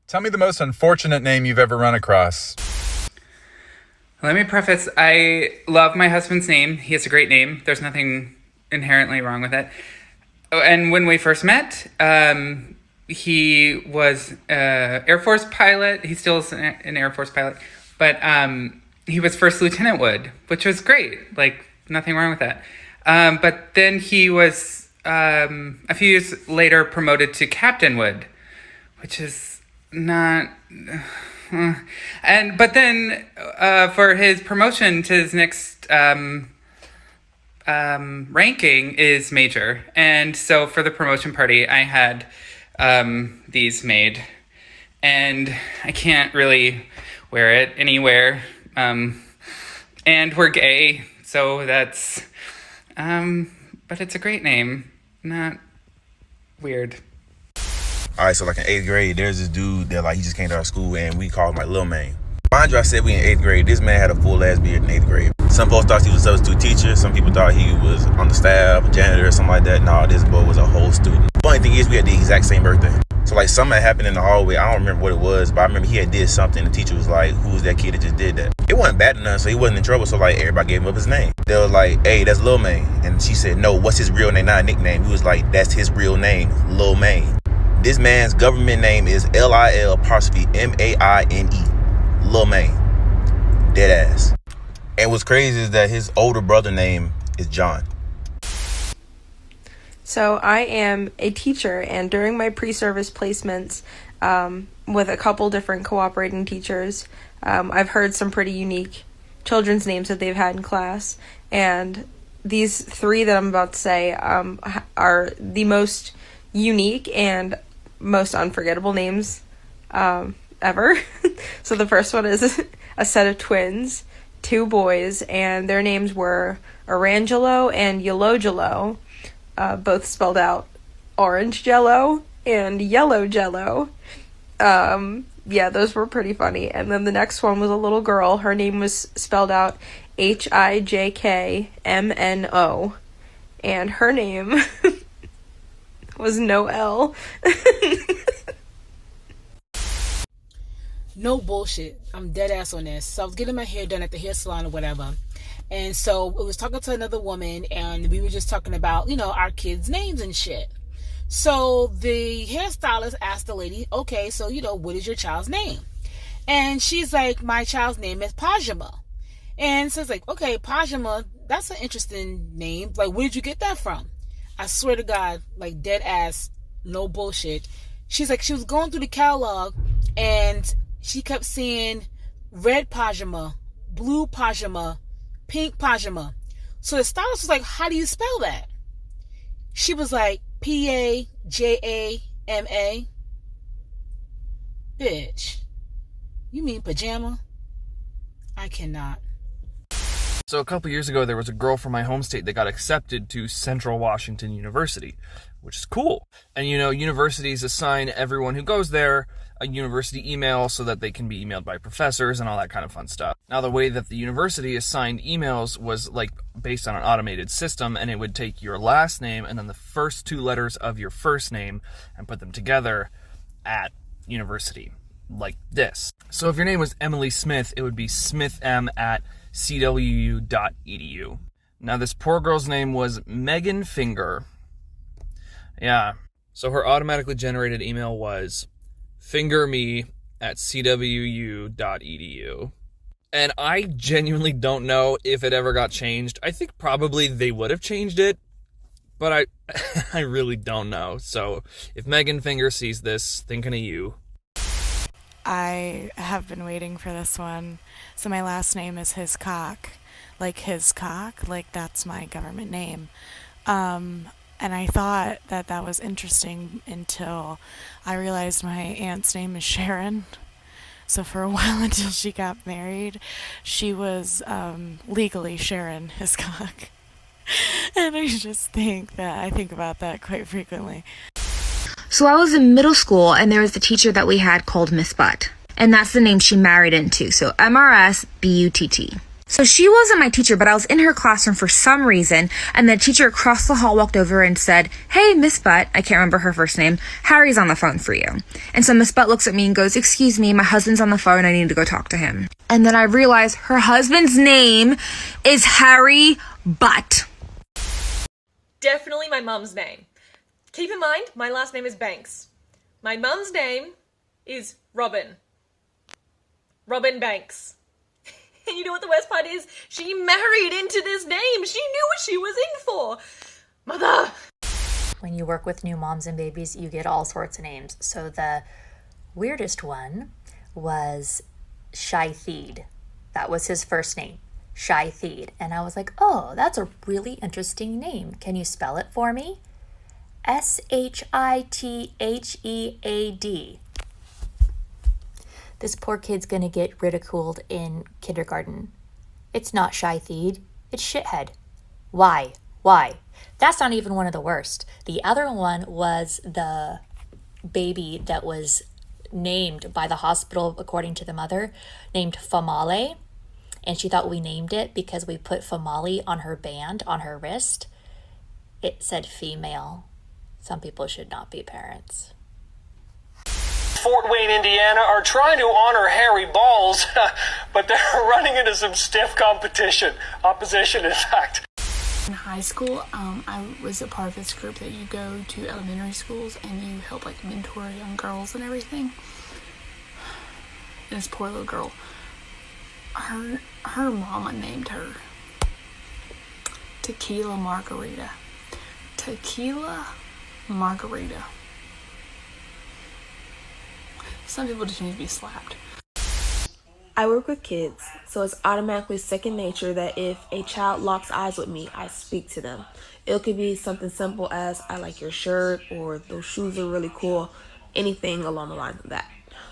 Tell me the most unfortunate name you've ever run across. Let me preface, I love my husband's name. He has a great name. There's nothing inherently wrong with it. Oh, and when we first met, he was an Air Force pilot. He still is an Air Force pilot. But he was First Lieutenant Wood, which was great. Like, nothing wrong with that. But then he was, a few years later, promoted to Captain Wood, which is not... But then for his promotion to his next ranking is Major. And so for the promotion party, I had these made. And I can't really wear it anywhere. And we're gay, so that's... but it's a great name. Not weird. All right, so like in 8th grade, there's this dude that like he just came to our school and we called him like Lil Man. Mind you, I said we in 8th grade. This man had a full ass beard in 8th grade. Some folks thought he was a substitute teacher. Some people thought he was on the staff, a janitor or something like that. Nah, this boy was a whole student. Funny thing is, we had the exact same birthday. So like something happened in the hallway. I don't remember what it was, but I remember he had did something. The teacher was like, "Who's that kid that just did that?" It wasn't bad enough, so he wasn't in trouble. So like everybody gave him up his name. They were like, "Hey, that's Lil Man," and she said, "No, what's his real name? Not a nickname." He was like, "That's his real name, Lil Man." This man's government name is Lil-M-A-I-N-E. Lil Man. Dead ass. And what's crazy is that his older brother name is John. So I am a teacher, and during my pre-service placements with a couple different cooperating teachers, I've heard some pretty unique children's names that they've had in class. And these three that I'm about to say are the most unique and most unforgettable names ever. So the first one is a set of twins, 2 boys, and their names were Orangelo and Yellow, both spelled out orange jello and yellow jello. Yeah, those were pretty funny. And then the next one was a little girl. Her name was spelled out Hijkmno, and her name was Noelle. No bullshit. I'm dead ass on this. So I was getting my hair done at the hair salon or whatever. And so I was talking to another woman and we were just talking about, our kids' names and shit. So the hairstylist asked the lady, okay, so, what is your child's name? And she's like, my child's name is Pajama. And so it's like, okay, Pajama, that's an interesting name. Like, where did you get that from? I swear to God, like dead ass, no bullshit. She's like, she was going through the catalog and she kept seeing red pajama, blue pajama, pink pajama. So the stylist was like, how do you spell that? She was like, Pajama. Bitch, you mean pajama? I cannot. So a couple years ago, there was a girl from my home state that got accepted to Central Washington University, which is cool. And universities assign everyone who goes there a university email so that they can be emailed by professors and all that kind of fun stuff. Now, the way that the university assigned emails was like based on an automated system, and it would take your last name and then the first 2 letters of your first name and put them together at university, like this. So if your name was Emily Smith, it would be smithm@cwu.edu. Now, this poor girl's name was Megan Finger. Yeah. So her automatically generated email was fingerme@cwu.edu. And I genuinely don't know if it ever got changed. I think probably they would have changed it, but I really don't know. So if Megan Finger sees this, thinking of you. I have been waiting for this one. So my last name is Hiscock. Like Hiscock, like that's my government name. And I thought that was interesting until I realized my aunt's name is Sharon. So for a while until she got married, she was legally Sharon Hiscock. And I just think about that quite frequently. So I was in middle school and there was a teacher that we had called Miss Butt. And that's the name she married into. So MRS Butt. So she wasn't my teacher, but I was in her classroom for some reason, and the teacher across the hall walked over and said, "Hey, Miss Butt," I can't remember her first name, "Harry's on the phone for you." And so Miss Butt looks at me and goes, "Excuse me, my husband's on the phone, I need to go talk to him." And then I realized her husband's name is Harry Butt. Definitely my mom's name. Keep in mind, my last name is Banks. My mom's name is Robin. Robin Banks. And you know what the worst part is? She married into this name. She knew what she was in for. Mother! When you work with new moms and babies, you get all sorts of names. So the weirdest one was Shaithid. That was his first name, Shaithid. And I was like, oh, that's a really interesting name. Can you spell it for me? Shitthead. This poor kid's gonna get ridiculed in kindergarten. It's not Shaithid, it's shithead. Why? That's not even one of the worst. The other one was the baby that was named by the hospital, according to the mother, named Famale. And she thought we named it because we put Famale on her band, on her wrist. It said female. Some people should not be parents. Fort Wayne, Indiana are trying to honor Harry Balls, but they're running into some stiff opposition, in fact. In high school, I was a part of this group that you go to elementary schools and you help like mentor young girls and everything. And this poor little girl, her mama named her Tequila Margarita. Tequila Margarita. Some people just need to be slapped. I work with kids, so it's automatically second nature that if a child locks eyes with me, I speak to them. It could be something simple as, "I like your shirt," or "those shoes are really cool," anything along the lines of that.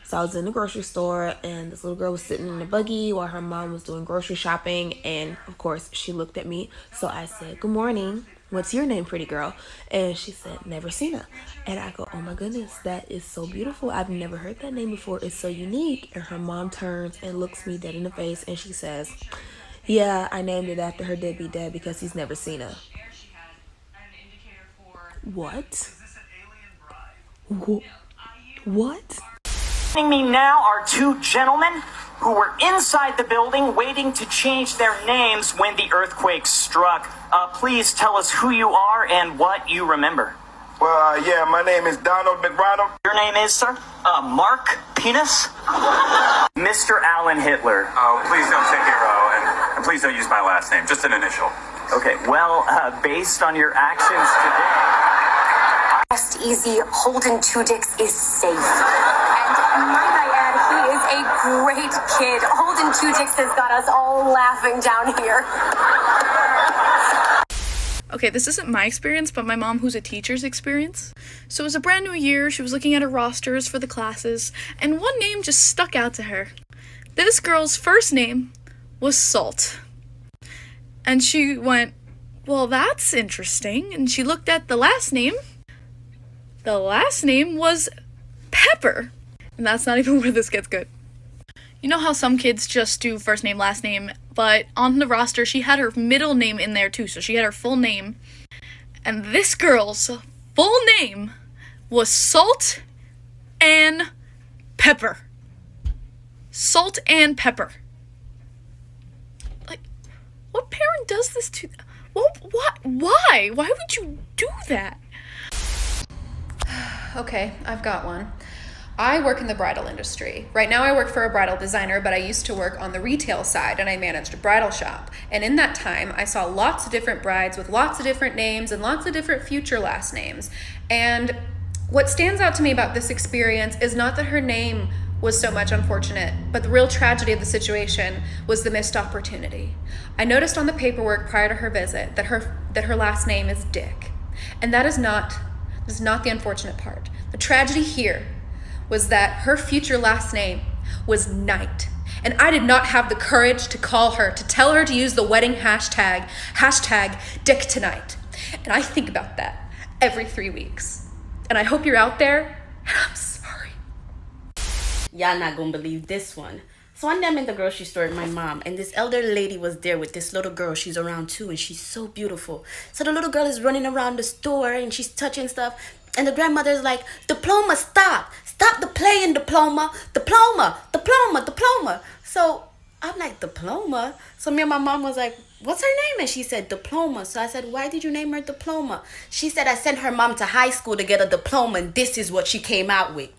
So I was in the grocery store, and this little girl was sitting in a buggy while her mom was doing grocery shopping, and of course she looked at me. So I said, "Good morning. What's your name, pretty girl?" And she said, "Neversina." And I go, "Oh my goodness, that is so beautiful. I've never heard that name before. It's so unique." And her mom turns and looks me dead in the face and she says, "Yeah, I named it after her deadbeat dad because he's never seen her." What? What? Joining me now are two gentlemen who were inside the building waiting to change their names when the earthquake struck. Please tell us who you are and what you remember. Well, yeah, my name is Donald McRonald. Your name is, sir? Mark Penis? Mr. Alan Hitler. Oh, please don't take your O, and please don't use my last name, just an initial. Okay, well, based on your actions today... Rest easy, Holden Two Dicks is safe. And might I add, he is a great kid. Holden Two Dicks has got us all laughing down here. Okay, this isn't my experience, but my mom, who's a teacher's experience. So it was a brand new year, she was looking at her rosters for the classes, and one name just stuck out to her. This girl's first name was Salt. And she went, "Well, that's interesting." And she looked at the last name. The last name was Pepper. And that's not even where this gets good. You know how some kids just do first name, last name, but on the roster, she had her middle name in there too, so she had her full name. And this girl's full name was Salt Ann Pepper. Salt Ann Pepper. Like, what parent does this to... What? Why? Why would you do that? Okay, I've got one. I work in the bridal industry. Right now I work for a bridal designer, but I used to work on the retail side and I managed a bridal shop. And in that time, I saw lots of different brides with lots of different names and lots of different future last names. And what stands out to me about this experience is not that her name was so much unfortunate, but the real tragedy of the situation was the missed opportunity. I noticed on the paperwork prior to her visit that her last name is Dick. And that is not the unfortunate part. The tragedy here was that her future last name was Knight. And I did not have the courage to call her, to tell her to use the wedding hashtag Dick Tonight. And I think about that every 3 weeks. And I hope you're out there, and I'm sorry. Y'all not gonna believe this one. So one day I'm in the grocery store with my mom, and this elderly lady was there with this little girl. She's around too, and she's so beautiful. So the little girl is running around the store, and she's touching stuff. And the grandmother's like, Diploma, stop. Stop the playing, Diploma. Diploma, Diploma, Diploma. So I'm like, Diploma? So me and my mom was like, what's her name? And she said, Diploma. So I said, why did you name her Diploma? She said, I sent her mom to high school to get a diploma, and this is what she came out with.